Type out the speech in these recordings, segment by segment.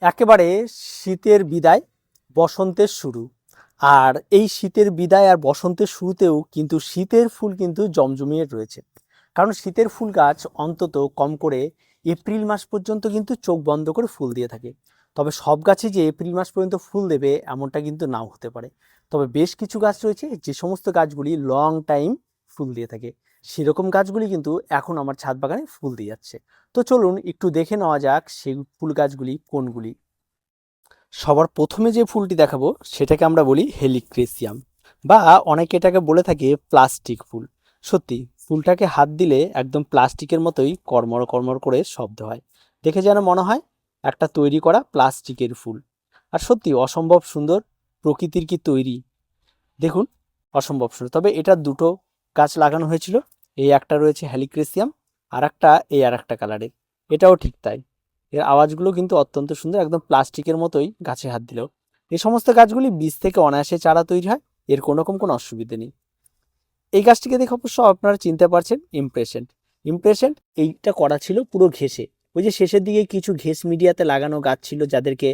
একেবারে শীতের বিদায়, বসন্তের শুরু। আর এই শীতের বিদায় আর বসন্তের শুরুতেও কিন্তু শীতের ফুল কিন্তু জমজমিয়ে রয়েছে। কারণ শীতের ফুল গাছ অন্তত কম করে এপ্রিল মাস পর্যন্ত কিন্তু চোখ বন্ধ করে ফুল দিয়ে থাকে। তবে সব গাছে যে এপ্রিল মাস পর্যন্ত ফুল দেবে এমনটা কিন্তু নাও হতে পারে। তবে বেশ কিছু গাছ রয়েছে যে সমস্ত গাছগুলি লং টাইম ফুল দিয়ে থাকে, সেরকম গাছগুলি কিন্তু এখন আমার ছাদ বাগানে ফুল দিয়ে যাচ্ছে। তো চলুন একটু দেখে নেওয়া যাক সেই ফুল গাছগুলি কোনগুলি। সবার প্রথমে যে ফুলটি দেখাবো সেটাকে আমরা বলি হেলিক্রেসিয়াম, বা অনেকে এটাকে বলে থাকে প্লাস্টিক ফুল। সত্যি ফুলটাকে হাত দিলে একদম প্লাস্টিকের মতোই কড়মড় কড়মড় করে শব্দ হয়, দেখে যেন মনে হয় একটা তৈরি করা প্লাস্টিকের ফুল। আর সত্যি অসম্ভব সুন্দর, প্রকৃতির কি তৈরি দেখুন, অসম্ভব সুন্দর। তবে এটা দুটো গাছ লাগানো হয়েছিল, এই একটা রয়েছে হেলিক্রেসিয়াম, আর একটা এই আর একটা কালারের, এটাও ঠিক তাই। এর আওয়াজগুলো কিন্তু অত্যন্ত সুন্দর, একদম প্লাস্টিকের মতোই গাছে হাত দিলেও। এই সমস্ত গাছগুলি বীজ থেকে অনায়াসে চারা তৈরি হয়, এর কোনো রকম কোনো অসুবিধে নেই। এই গাছটিকে দেখে অবশ্য আপনারা চিনতে পারছেন, ইমপ্রেশন। ইমপ্রেশন এইটা করা ছিল পুরো ঘেঁষে। ওই যে শেষের দিকে কিছু ঘেঁষ মিডিয়াতে লাগানো গাছ ছিল যাদেরকে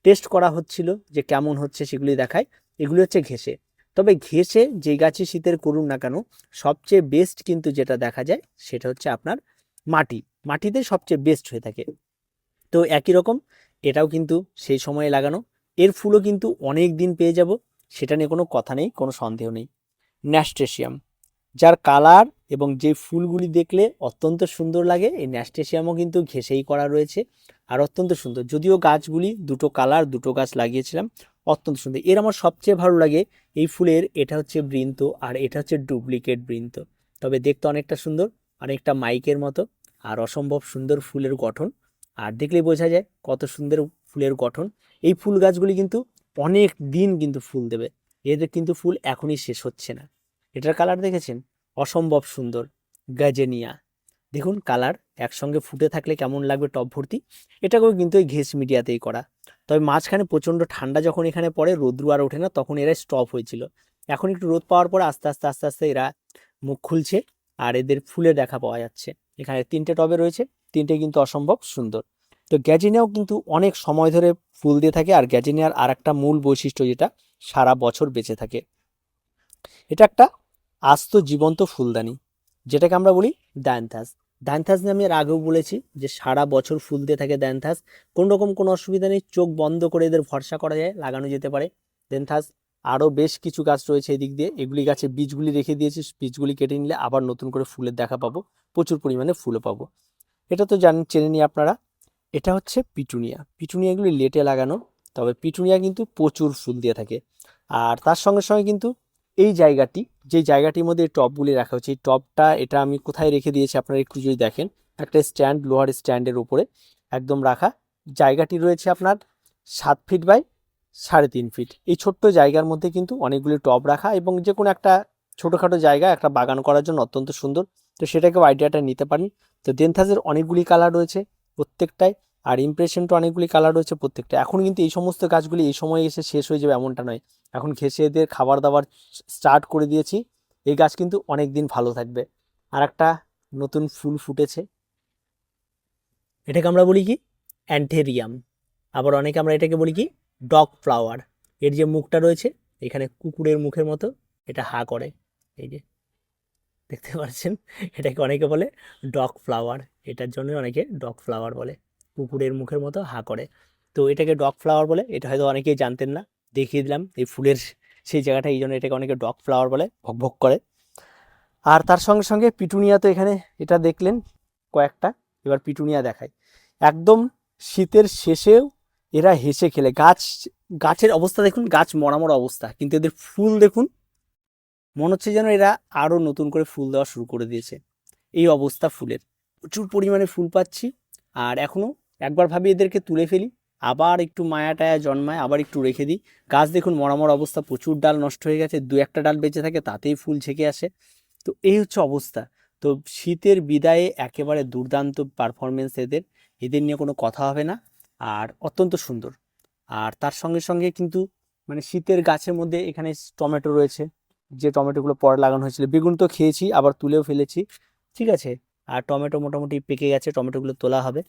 টেস্ট করা হচ্ছিল যে কেমন হচ্ছে সেগুলি দেখায়, এগুলি হচ্ছে ঘেঁষে। তবে ঘেঁষে যে গাছে শীতের করুন না কেন, সবচেয়ে বেস্ট কিন্তু যেটা দেখা যায় সেটা হচ্ছে আপনার মাটিতে সবচেয়ে বেস্ট হয়ে থাকে। তো একই রকম এটাও কিন্তু সেই সময়ে লাগানো, এর ফুলও কিন্তু অনেক দিন পেয়ে যাব, সেটা নিয়ে কোনো কথা নেই, কোনো সন্দেহ নেই। ন্যাস্টেশিয়াম, যার কালার এবং যে ফুলগুলি দেখলে অত্যন্ত সুন্দর লাগে, এই ন্যাস্টেশিয়ামও কিন্তু ঘেঁষেই করা রয়েছে, আর অত্যন্ত সুন্দর। যদিও গাছগুলি দুটো কালার, দুটো গাছ লাগিয়েছিলাম, অত্যন্ত সুন্দর। এর আমার সবচেয়ে ভালো লাগে এই ফুলের, এটা হচ্ছে বৃন্ত আর এটা হচ্ছে ডুপ্লিকেট বৃন্ত। তবে দেখতে অনেকটা সুন্দর, অনেকটা মাইকের মতো, আর অসম্ভব সুন্দর ফুলের গঠন। আর দেখলেই বোঝা যায় কত সুন্দর ফুলের গঠন। এই ফুল গাছগুলি কিন্তু অনেক দিন কিন্তু ফুল দেবে, এদের কিন্তু ফুল এখনই শেষ হচ্ছে না। এটার কালার দেখেছেন, অসম্ভব সুন্দর। গাজেনিয়া, দেখুন কালার একসঙ্গে ফুটে থাকলে কেমন লাগবে টব ভর্তি। এটাকেও কিন্তু এই ঘেস মিডিয়াতেই করা। তবে মাঝখানে প্রচণ্ড ঠান্ডা যখন এখানে পড়ে, রোদ্রু আর ওঠে না, তখন এরা স্টপ হয়েছিল। এখন একটু রোদ পাওয়ার পরে আস্তে আস্তে আস্তে আস্তে এরা মুখ খুলছে, আর এদের ফুলে দেখা পাওয়া যাচ্ছে। এখানে তিনটে টবে রয়েছে, তিনটে কিন্তু অসম্ভব সুন্দর। তো গ্যাজিনিয়াও কিন্তু অনেক সময় ধরে ফুল দিয়ে থাকে, আর গ্যাজিনিয়ার আর একটা মূল বৈশিষ্ট্য যেটা, সারা বছর বেঁচে থাকে। এটা একটা আস্ত জীবন্ত ফুলদানি, যেটাকে আমরা বলি ডায়ান্থাস। ডায়ান্থাস নিয়ে আমি এর আগেও বলেছি যে সারা বছর ফুল দিয়ে থাকে ডায়ান্থাস, কোনো রকম কোনো অসুবিধা নেই, চোখ বন্ধ করে এদের ভরসা করা যায়, লাগানো যেতে পারে ডায়ান্থাস। আরও বেশ কিছু গাছ রয়েছে এদিক দিয়ে, এগুলি গাছে বীজগুলি রেখে দিয়েছি, বীজগুলি কেটে নিলে আবার নতুন করে ফুলের দেখা পাবো, প্রচুর পরিমাণে ফুলও পাবো। এটা তো জানেন, চেনে নিই আপনারা। এটা হচ্ছে পিটুনিয়া, পিটুনিয়াগুলি লেটে লাগানো, তবে পিটুনিয়া কিন্তু প্রচুর ফুল দিয়ে থাকে। আর তার সঙ্গে সঙ্গে কিন্তু এই জায়গাটি, যে জায়গাটির মধ্যে এই টবগুলি রাখা হচ্ছে, এই টবটা এটা আমি কোথায় রেখে দিয়েছি আপনারা একটু যদি দেখেন, একটা স্ট্যান্ড, লোহার স্ট্যান্ডের উপরে একদম রাখা। জায়গাটি রয়েছে আপনার 7 ফিট বাই 3.5 ফিট। এই ছোট্ট জায়গার মধ্যে কিন্তু অনেকগুলি টব রাখা, এবং যে কোনো একটা ছোটোখাটো জায়গা একটা বাগান করার জন্য অত্যন্ত সুন্দর। তো সেটাকেও আইডিয়াটা নিতে পারেন। তো দেনথাসের অনেকগুলি কালার রয়েছে প্রত্যেকটাই, আর ইমপ্রেশনটা অনেকগুলি কালার রয়েছে প্রত্যেকটা। এখন কিন্তু এই সমস্ত গাছগুলি এই সময় এসে শেষ হয়ে যাবে এমনটা নয়, এখন ঘেঁষে এদের খাবার দাবার স্টার্ট করে দিয়েছি, এই গাছ কিন্তু অনেক দিন ভালো থাকবে। আর একটা নতুন ফুল ফুটেছে, এটাকে আমরা বলি কি অ্যান্থেরিয়াম, আবার অনেকে আমরা এটাকে বলি কি ডগ ফ্লাওয়ার। এর যে মুখটা রয়েছে এখানে কুকুরের মুখের মতো, এটা হা করে, এই যে দেখতে পাচ্ছেন, এটাকে অনেকে বলে ডগ ফ্লাওয়ার, এটার জন্য অনেকে ডগ ফ্লাওয়ার বলে, কুকুরের মুখের মতো হা করে। তো এটাকে ডগ ফ্লাওয়ার বলে, এটা হয়তো অনেকেই জানতেন না, দেখিয়ে দিলাম এই ফুলের সেই জায়গাটা, এই জন্য এটাকে অনেকে ডগ ফ্লাওয়ার বলে, ভক ভক করে। আর তার সঙ্গে সঙ্গে পিটুনিয়া তো এখানে এটা দেখলেন কয়েকটা, এবার পিটুনিয়া দেখায়। একদম শীতের শেষেও এরা হেসে খেলে, গাছের অবস্থা দেখুন, গাছ মরা মরা অবস্থা, কিন্তু এদের ফুল দেখুন, মনে হচ্ছে যেন এরা আরও নতুন করে ফুল দেওয়া শুরু করে দিয়েছে। এই অবস্থা ফুলের, প্রচুর পরিমাণে ফুল পাচ্ছি। আর এখনও একবার ভাবি এদেরকে তুলে ফেলি, আবার একটু মায়া টায়া জন্মায়, আবার একটু রেখে দিই। গাছ দেখুন মরামর অবস্থা, প্রচুর ডাল নষ্ট হয়ে গেছে, দু একটা ডাল বেঁচে থাকে তাতেই ফুল ঝেঁকে আসে। তো এই হচ্ছে অবস্থা। তো শীতের বিদায়ে একেবারে দুর্দান্ত পারফরমেন্স এদের, এদের নিয়ে কোনো কথা হবে না, আর অত্যন্ত সুন্দর। আর তার সঙ্গে সঙ্গে কিন্তু মানে শীতের গাছের মধ্যে এখানে টমেটো রয়েছে, যে টমেটোগুলো পরে লাগানো হয়েছিল। বেগুন তো খেয়েছি, আবার তুলেও ফেলেছি, ঠিক আছে। আর টমেটো মোটামুটি পেকে গেছে, টমেটোগুলো তোলা হবে।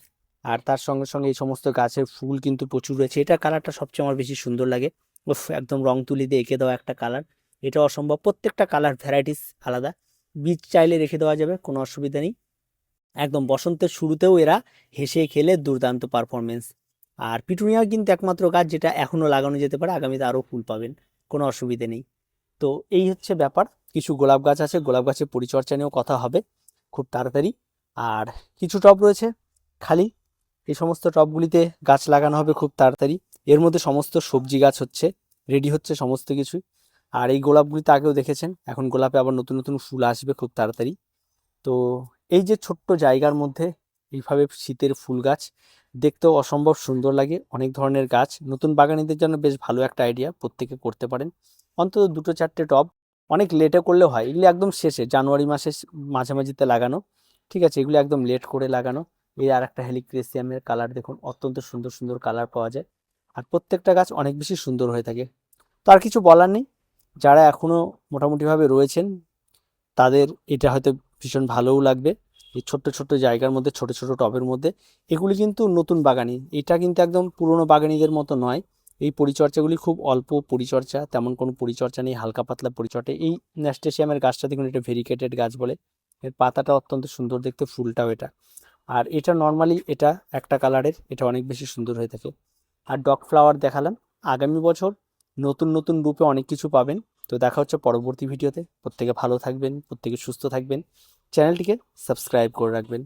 আর তার সঙ্গে সঙ্গে এই সমস্ত গাছের ফুল কিন্তু প্রচুর রয়েছে। এটা কালারটা সবচেয়ে আমার বেশি সুন্দর লাগে, উফ, একদম রং তুলি দিয়ে এঁকে দেওয়া একটা কালার। এটা অসম্ভব, প্রত্যেকটা কালার ভ্যারাইটিস আলাদা। বীজ চাইলে রেখে দেওয়া যাবে, কোনো অসুবিধা নেই। একদম বসন্তের শুরুতেও এরা হেসে খেলে দুর্দান্ত পারফরমেন্স। আর পিটুনিয়া কিন্তু একমাত্র গাছ যেটা এখনও লাগানো যেতে পারে, আগামীতে আরও ফুল পাবেন, কোনো অসুবিধে নেই। তো এই হচ্ছে ব্যাপার। কিছু গোলাপ গাছ আছে, গোলাপ গাছের পরিচর্যা নিয়েও কথা হবে খুব তাড়াতাড়ি। আর কিছু টব রয়েছে খালি, এই সমস্ত টবগুলিতে গাছ লাগানো হবে খুব তাড়াতাড়ি। এর মধ্যে সমস্ত সবজি গাছ হচ্ছে, রেডি হচ্ছে সমস্ত কিছু। আর এই গোলাপগুলিতে আগেও দেখেছেন, এখন গোলাপে আবার নতুন নতুন ফুল আসবে খুব তাড়াতাড়ি। তো এই যে ছোট্ট জায়গার মধ্যে এইভাবে শীতের ফুল গাছ দেখতেও অসম্ভব সুন্দর লাগে। অনেক ধরনের গাছ নতুন বাগানীদের জন্য বেশ ভালো একটা আইডিয়া, প্রত্যেকে করতে পারেন। অন্তত 2-4টে টব, অনেক লেটে করলেও হয়, এগুলি একদম শেষে জানুয়ারি মাসের মাঝামাঝিতে লাগানো, ঠিক আছে, এগুলো একদম লেট করে লাগানো। এই আর একটা হেলিক্রেসিয়ামের কালার দেখুন, অত্যন্ত সুন্দর সুন্দর কালার পাওয়া যায়। আর প্রত্যেকটা গাছ অনেক বেশি সুন্দর হয়ে থাকে। তো আর কিছু বলার নেই, যারা এখনও মোটামুটিভাবে রয়েছেন তাদের এটা হয়তো ভীষণ ভালোও লাগবে। এই ছোট্ট ছোট্ট জায়গার মধ্যে, ছোট ছোট টবের মধ্যে, এগুলি কিন্তু নতুন বাগানি, এটা কিন্তু একদম পুরনো বাগানিদের মতো নয়। এই পরিচর্যাগুলি খুব অল্প পরিচর্যা, তেমন কোনো পরিচর্যা নেই, হালকা পাতলা পরিচর্যা। এই ন্যাস্টেসিয়ামের গাছটা দেখুন, এটা ভেরিকেটেড গাছ বলে, এর পাতাটা অত্যন্ত সুন্দর দেখতে, ফুলটাও এটা। আর এটা নর্মালি এটা একটা কালারের, এটা অনেক বেশি সুন্দর হয়ে থাকে। আর ডগ ফ্লাওয়ার দেখালাম, আগামী বছর নতুন নতুন রূপে অনেক কিছু পাবেন। তো দেখা হচ্ছে পরবর্তী ভিডিওতে। প্রত্যেকে ভালো থাকবেন, প্রত্যেকে সুস্থ থাকবেন, চ্যানেলটিকে সাবস্ক্রাইব করে রাখবেন।